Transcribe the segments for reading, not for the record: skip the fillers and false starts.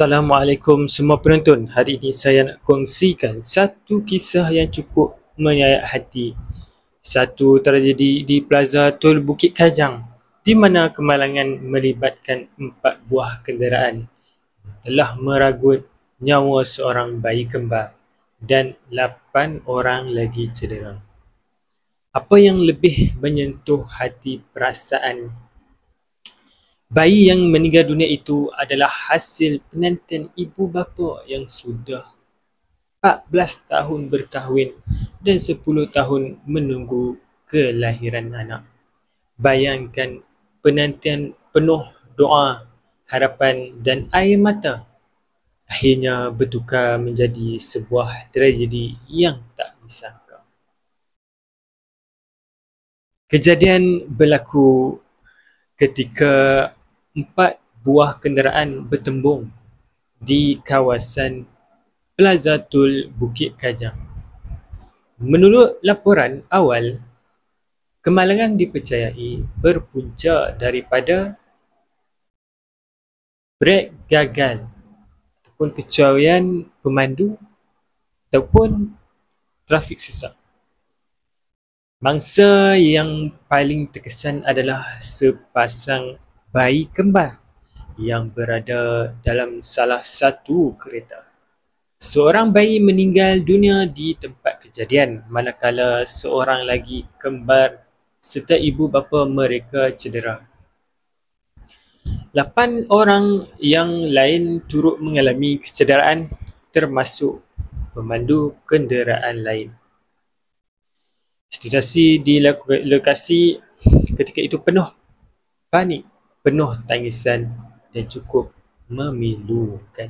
Assalamualaikum semua penonton. Hari ini saya nak kongsikan satu kisah yang cukup menyayat hati. Satu tragedi di Plaza Tol Bukit Kajang di mana kemalangan melibatkan 4 buah kenderaan telah meragut nyawa seorang bayi kembar dan 8 orang lagi cedera. Apa yang lebih menyentuh hati perasaan bayi yang meninggal dunia itu adalah hasil penantian ibu bapa yang sudah 14 tahun berkahwin dan 10 tahun menunggu kelahiran anak. Bayangkan penantian penuh doa, harapan dan air mata akhirnya bertukar menjadi sebuah tragedi yang tak disangka. Kejadian berlaku ketika 4 buah kenderaan bertembung di kawasan Plaza Tol Bukit Kajang. Menurut laporan awal, kemalangan dipercayai berpunca daripada brek gagal ataupun kecurian pemandu ataupun trafik sesak. Mangsa yang paling terkesan adalah sepasang bayi kembar yang berada dalam salah satu kereta. Seorang bayi meninggal dunia di tempat kejadian, manakala seorang lagi kembar serta ibu bapa mereka cedera. 8 orang yang lain turut mengalami kecederaan termasuk pemandu kenderaan lain. Situasi di lokasi ketika itu penuh panik, penuh tangisan dan cukup memilukan.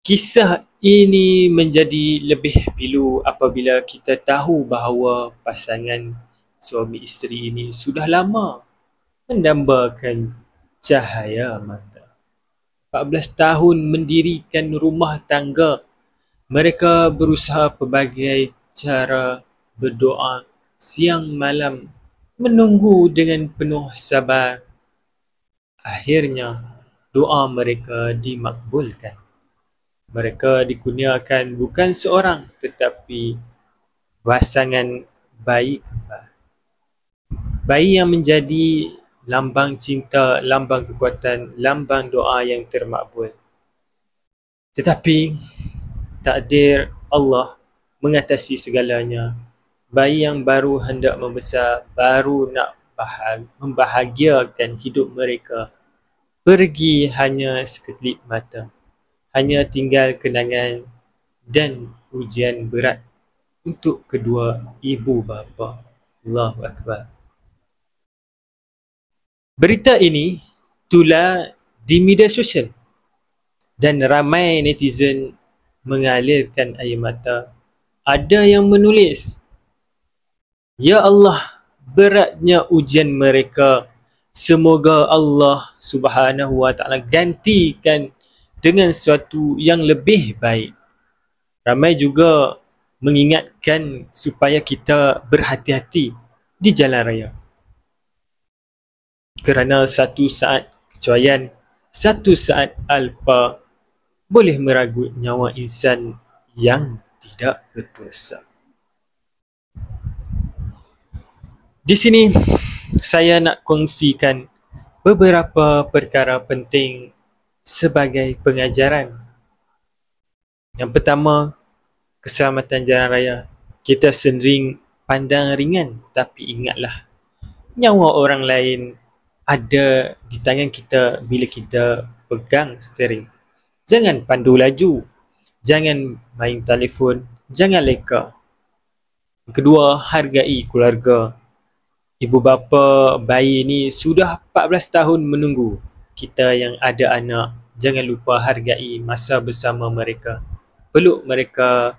Kisah ini menjadi lebih pilu apabila kita tahu bahawa pasangan suami isteri ini sudah lama mendambakan cahaya mata. 14 tahun mendirikan rumah tangga. Mereka berusaha pelbagai cara, berdoa siang malam, menunggu dengan penuh sabar. Akhirnya, doa mereka dimakbulkan. Mereka dikurniakan bukan seorang tetapi pasangan bayi kembar. Bayi yang menjadi lambang cinta, lambang kekuatan, lambang doa yang termakbul. Tetapi takdir Allah mengatasi segalanya. Bayi yang baru hendak membesar, baru nak membahagiakan hidup mereka, pergi hanya sekelip mata. Hanya tinggal kenangan dan ujian berat untuk kedua ibu bapa. Allahu Akbar. Berita ini tular di media sosial dan ramai netizen mengalirkan air mata. Ada yang menulis, "Ya Allah, beratnya ujian mereka. Semoga Allah Subhanahu Wa Taala gantikan dengan sesuatu yang lebih baik." Ramai juga mengingatkan supaya kita berhati-hati di jalan raya. Kerana satu saat kecurian, satu saat alpa boleh meragut nyawa insan yang tidak berdosa. Di sini saya nak kongsikan beberapa perkara penting sebagai pengajaran. Yang pertama, keselamatan jalan raya. Kita sering pandang ringan, tapi ingatlah, nyawa orang lain ada di tangan kita bila kita pegang steering. Jangan pandu laju, jangan main telefon, jangan leka. Kedua, hargai keluarga. Ibu bapa bayi ini sudah 14 tahun menunggu. Kita yang ada anak, jangan lupa hargai masa bersama mereka. Peluk mereka,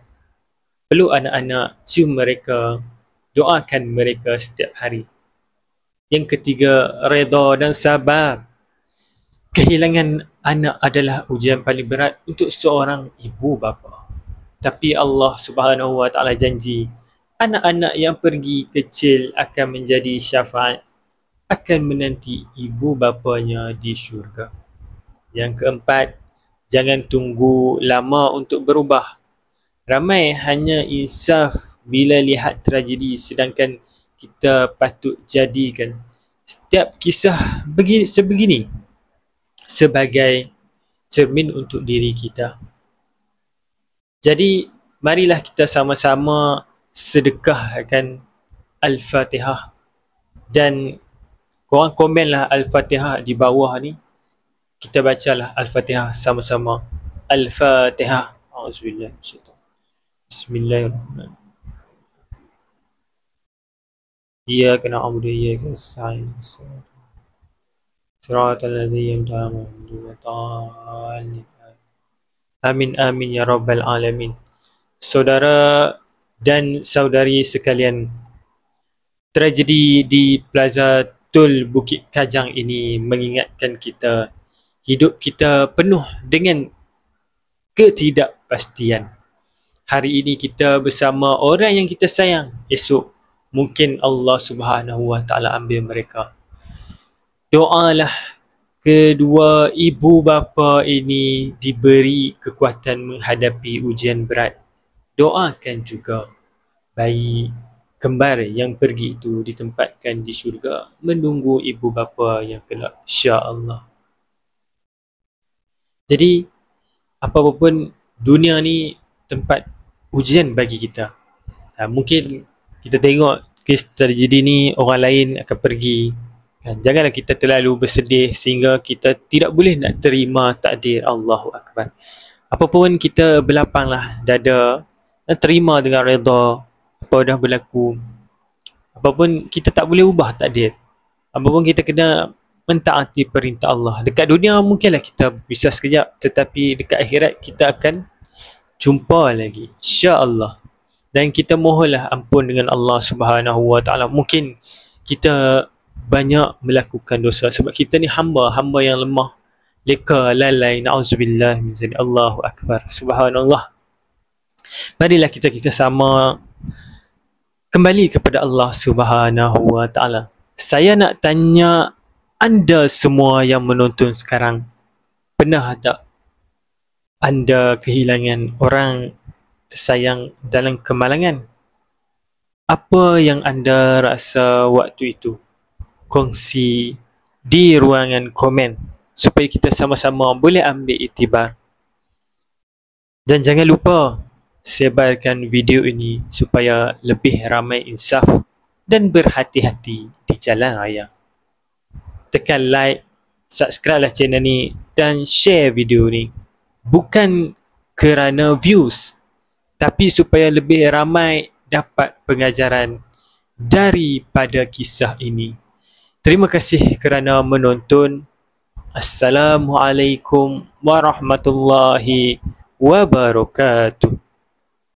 peluk anak-anak, cium mereka, doakan mereka setiap hari. Yang ketiga, redha dan sabar. Kehilangan anak adalah ujian paling berat untuk seorang ibu bapa. Tapi Allah Subhanahu Wa Taala janji, anak-anak yang pergi kecil akan menjadi syafaat akan menanti ibu bapanya di syurga. Yang keempat, jangan tunggu lama untuk berubah. Ramai hanya insaf bila lihat tragedi, sedangkan kita patut jadikan setiap kisah sebegini sebagai cermin untuk diri kita. Jadi, marilah kita sama-sama sedekahkan Al-Fatihah. Dan korang komenlah Al-Fatihah di bawah ni. Kita bacalah Al-Fatihah sama-sama. Al-Fatihah. A'udzubillah. Bismillahirrahmanirrahim. Iyyaka na'budu wa iyyaka nasta'in. Shiratal ladzina an'amta 'alaihim. Amin amin ya rabbal alamin. Saudara dan saudari sekalian, tragedi di Plaza Tol Bukit Kajang ini mengingatkan kita, hidup kita penuh dengan ketidakpastian. Hari ini kita bersama orang yang kita sayang, esok mungkin Allah Subhanahu Wa Taala ambil mereka. Doalah kedua ibu bapa ini diberi kekuatan menghadapi ujian berat. Doakan juga bayi kembar yang pergi itu ditempatkan di syurga menunggu ibu bapa yang kelak, insya-Allah. Jadi apapun, dunia ni tempat ujian bagi kita. Mungkin kita tengok kes tragedi ni orang lain akan pergi. Janganlah kita terlalu bersedih sehingga kita tidak boleh nak terima takdir. Allahu Akbar. Apapun, kita berlapanglah dada dan terima dengan redha apa dah berlaku. Apapun, kita tak boleh ubah takdir. Apapun, kita kena mentaati perintah Allah. Dekat dunia mungkinlah kita berpisah sekejap, tetapi dekat akhirat kita akan jumpa lagi, insya-Allah. Dan kita mohonlah ampun dengan Allah Subhanahu Wa Taala. Mungkin kita banyak melakukan dosa sebab kita ni hamba yang lemah, leka, lalai, na'udzubillah min zalik. Allahu Akbar, subhanallah. Marilah kita sama kembali kepada Allah Subhanahu Wa Taala. Saya nak tanya anda semua yang menonton sekarang, pernah tak anda kehilangan orang tersayang dalam kemalangan? Apa yang anda rasa waktu itu? Kongsi di ruangan komen supaya kita sama-sama boleh ambil iktibar. Dan jangan lupa sebarkan video ini supaya lebih ramai insaf dan berhati-hati di jalan raya. Tekan like, subscribe lah channel ni dan share video ni. Bukan kerana views, tapi supaya lebih ramai dapat pengajaran daripada kisah ini. Terima kasih kerana menonton. Assalamualaikum warahmatullahi wabarakatuh.